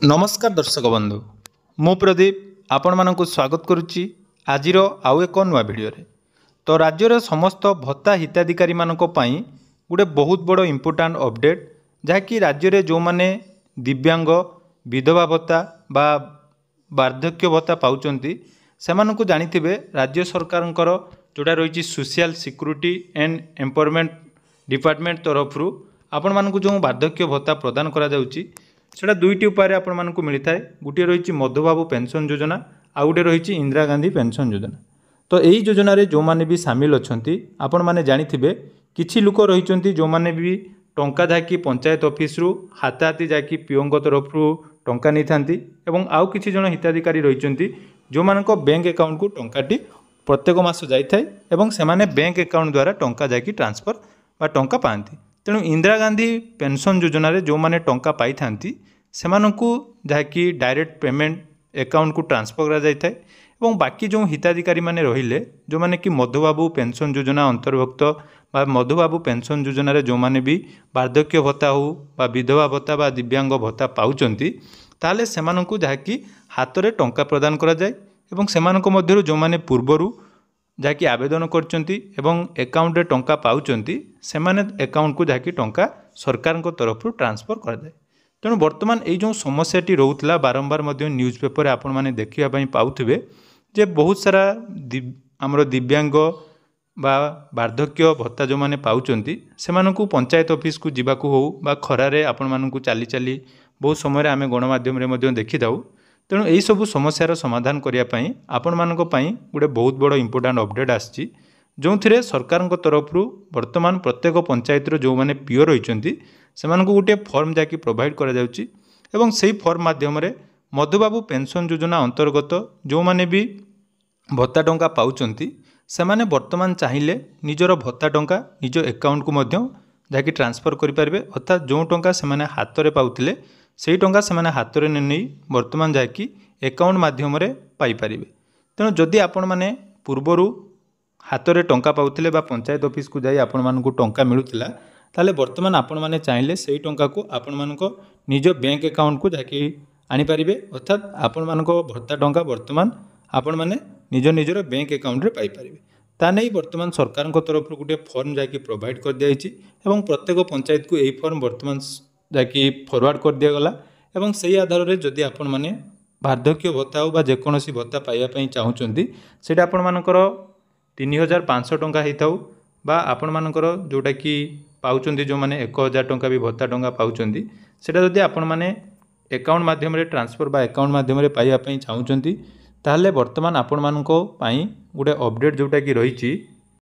नमस्कार दर्शक बंधु मु प्रदीप आपण मानक स्वागत करुच्ची आज आउ एक नुआ भिडियो तो राज्यर समस्त भत्ता हिताधिकारी मानक पई गोटे बहुत बड़ इम्पोर्टाट अपडेट जहाँकि राज्य में जो मैंने दिव्यांग विधवा भत्ता बा वार्धक्य भत्ता पाउचंती सेमानकु जानिथिबे राज्य सरकारंकर जोड़ा रही social security and empowerment department तरफ आपण मानकु जो वार्धक्य भत्ता प्रदान करा जाउची सेटा दुईटी उपाय आपण मानकु मिलता है। गोटे रही मधुबाबू पेंशन योजना आ गोटे रही इंदिरा गांधी पेंशन योजना। तो यही योजना रे जो माने भी सामिल अछंती आपण माने जानिथिबे किछि लोक रहिचंती जो माने भी टंका जाकी पंचायत ऑफिस रु हाताहाती जाकी पीओंग तरफ रु टंका नहीं थांती एवं आउ किछि जण हिताधिकारी रहिचंती जो मानको बैंक अकाउंट को टंकाटी प्रत्येक मास जाई थाए एवं सेमाने बैंक अकाउंट द्वारा टंका जाकी ट्रांसफर बा टंका पाती। तेणु इंदिरा गांधी पेंशन योजना रे जो माने टंका पाई थांती सेमानंकु जहाँकि डायरेक्ट पेमेंट अकाउंट को ट्रांसफर करा जाय थाए एवं बाकी जो हिताधिकारी माने रहिले जो माने कि मधुबाबू पेंशन योजना अंतर्भुक्त बा मधुबाबू पेंशन योजना रे जो माने भी वार्धक्य भत्ता हो बा विधवा भत्ता बा दिव्यांग भत्ता पाउचंती ताले सेमानंकु जहाँकि हाथ रे टंका प्रदान करा जाय एवं सेमानंक मध्यरु जो माने पूर्वरु जहाँकि आवेदन करचंती एवं अकाउंट रे टंका पाउचंती सेमाने अकाउंट को जहाँकि टंका सरकार तरफ ट्रांसफर करा जाय। तेणु बर्तमान ये जो समस्याटी रोला बारंबार न्यूज पेपर आपण मैंने देखापी पाथे जे बहुत सारा आमर दिव्यांग बा वार्धक्य भत्ता जो मैंने पाँच से पंचायत ऑफिस को जीवा हो बा खरारे आपण मानू चली चली बहुत समय आम गणमाध्यम देखी था। तेणु यही सब समस्यार समाधान करने आपण मानक गोटे बहुत बड़ इम्पोर्टाट अपडेट आसी जो थे सरकार तरफ वर्तमान प्रत्येक पंचायत जो मैंने पीओ रही से गोटे फर्म जाकि प्रोवाइड करा जाउची एवं से फर्म माध्यम मधुबाबू पेंशन योजना अंतर्गत जो मैंने भी भत्ता टंका पाउचंती से माने वर्तमान चाहिए निजर भत्ता टंका निज अकाउंट को मध्य जाकि ट्रांसफर करें अर्थात जो टंका से माने हाथ में पाउथिले से टंका से माने हाथ में नहीं वर्तमान जाकि अकाउंट माध्यम पाइपर। तेणु जदि आपण माने पूर्वर हाथ में टंका पाउथिले बा पंचायत ऑफिस को जाई आपण मानकु टंका मिलुथिला ताले वर्तमान आपण माने चाहिए से टंका को आपण मानक निज बैंक अकाउंट को जाकि आनी पारिबे अर्थात आपण मानक भत्ता टंका वर्तमान आपण माने निज निजर बैंक अकाउंट रे पाई पारिबे। ता नहीं वर्तमान सरकार तरफ गोटे फॉर्म जाकि प्रोवाइड कर दिया एवं प्रत्येक पंचायत को यही फॉर्म वर्तमान जाकि फॉरवर्ड कर दिगला एवं से आधार में जदि आपण माने वार्धक्य भत्ता हो बा जेकोसी भत्ता पाइबा चाहूँगी से आपण मानकर 3500 टंका होता बा आपण मानकर जोटा कि पाउचंदी जो माने 1000 टंका भी भत्ता टंका पाउचंदी सेटा जदि आपण माने अकाउंट माध्यम रे ट्रांसफर बा अकाउंट माध्यम रे पाइबा चाहूँगी ताहले वर्तमान आपण मानक पई गोटे अपडेट जोटा कि रही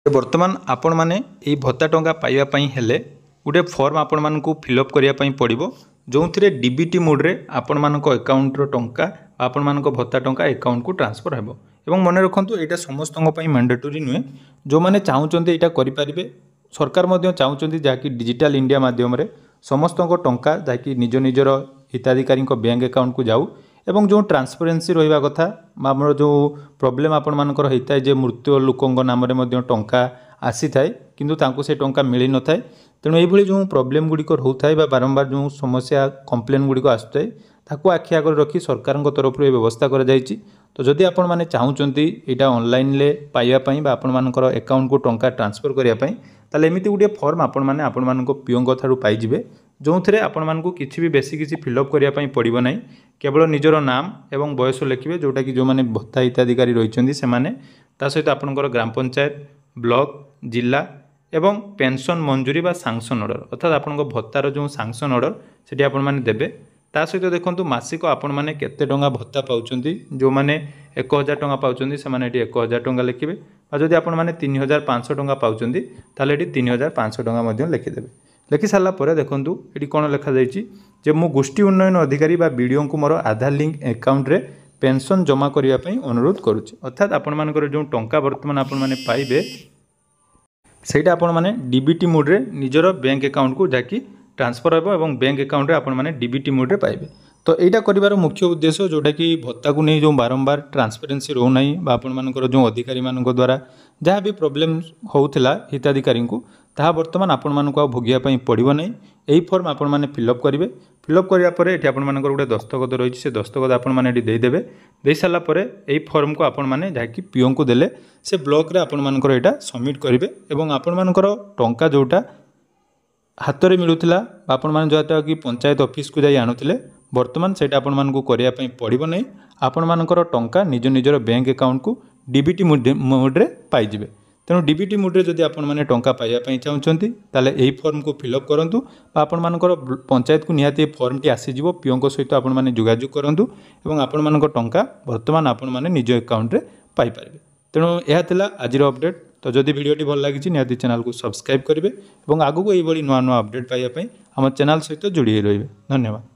वर्तमान आपण माने ए भत्ता टंका पाइबा हेले गोटे फॉर्म आपण मानकु फिलअप करिया पड़िबो जो थे डीबीटी मोड रे आपण मानक अकाउंट रो टंका आपण मानक भत्ता टंका अकाउंट को ट्रांसफर हेबो एवं मन रखंतु एटा समस्त मैंडेटरी नुहे जो माने चाहूचंती एटा करि परिबे सरकार मध्य चाहूचंती जाकि डिजिटल इंडिया माध्यम रे समस्त टंका जाकि निज निजर हिताधिकारी बैंक अकाउंट को जाऊ एवं जो ट्रांसपेरेन्सी रहिबा कथा आमर जो प्रॉब्लम आपण मानकर होता है जे मृत्यु लोकंग नाम रे मध्य टंका आसी थाए किंतु तांको से टंका मिली न थाए। तेणु ये जो प्रॉब्लम गुड़िक होता है बारंबार जो समस्या कंप्लेन गुड़िक आसुए ताकू आखि आगे रखी सरकार तरफ व्यवस्था कर तो जदि आपण माने चाहूचंती एटा ऑनलाइन ले पाइबा बा आपण मानकर अकाउंट को टंका ट्रांसफर करिया पई ताले एमिति गुटे फॉर्म आपण माने आपण मानको पीओंग थारु पाई जिवे जो थे आपण मानको किछि भी बेसी किछि फिलअप करिया पई पड़िबो नाही केवल निजर नाम एवं बयस लिखिबे जोटा कि जो माने भत्ता हिताधिकारी रहिचंदी से माने ता सहित आपनकर ग्राम पंचायत ब्लॉक जिला एवं पेंशन मंजूरी बा सैंक्शन ऑर्डर अर्थात आपन भत्तार जो सैंक्शन ऑर्डर सेठी आपण माने देबे ता सहित देखंतु मासिक आपण माने केते टंका भत्ता पाउचंदी जो माने 1000 टंका पाउचंदी से माने एटी 1000 टंका लिखिबे आ जदि आपण माने 3500 टंका पाउचंदी ताले एटी 3500 टंका मध्ये लिखि देबे। लिखि सारला परे देखंतु एटी कोन लिखा जायछि जे मु गोष्ठी उन्नयन अधिकारी बा बीडीओ को मोर आधार लिंक अकाउंट रे पेंशन जमा करिया पई अनुरोध करूछि अर्थात आपण मानकर जो टंका वर्तमान आपण माने पाइबे सेटा आपण माने डीबीटी मोड रे निजर बैंक अकाउंट को जाकि ट्रांसफर हेबो एवं बैंक अकाउंट रे आपण माने डीबीटी मोड रे पाइबे। तो यहाँ कर मुख्य उद्देश्य जोटा कि भत्ता को नहीं जो बारंबार ट्रांसपेरेन्सी रोना आपर जो अधिकारी मान द्वारा जहाँ भी प्रोब्लेम होता हिताधिकारी को ताहा बर्तमान आपण मानक भोगियापाई पड़ो ना। यही फॉर्म आपण मैंने फिलअप करेंगे। फिलअप करापर ये आपण गोटे दस्तखत रही है, से दस्तखत आपण मैंने देदेवे। दे सारापर यही फॉर्म को आपण मैंने जहाँकि पीओ को देले से ब्लॉक रे आपण मानकर यहाँ सबमिट करेंगे। और आपण मानकर टंका जोटा हाथ में मिलूला आपण मैंने जो कि पंचायत ऑफिस को जाई आणुथिले बर्तमान से आपण मानक करने पड़ो ना। आपण मानकर टंका निज निजर बैंक अकाउंट को डीबीटी मोड रे पाइबे। तेणु डीबीटी मोड रे जदि आपण माने टंका पाइबा चाहते ताले यही फॉर्म को फिलअप करूँ। आपण मानकर पंचायत को निहाती फॉर्म टी आसीजिवो पीओ सहित आपण माने जोगाजोग करूँ और आपण मानक टंका बर्तमान आपण माने निज अकाउंट रे पाई पारिबे। तेणु यह थिला आजिर अपडेट। तो जदि वीडियोटी भल लगी निहाती चैनल को सब्सक्राइब करेंगे और आगू को यही नुआ नुआ अपडेट पाइबा आम चैनल सहित जोड़ी रहिबे। धन्यवाद।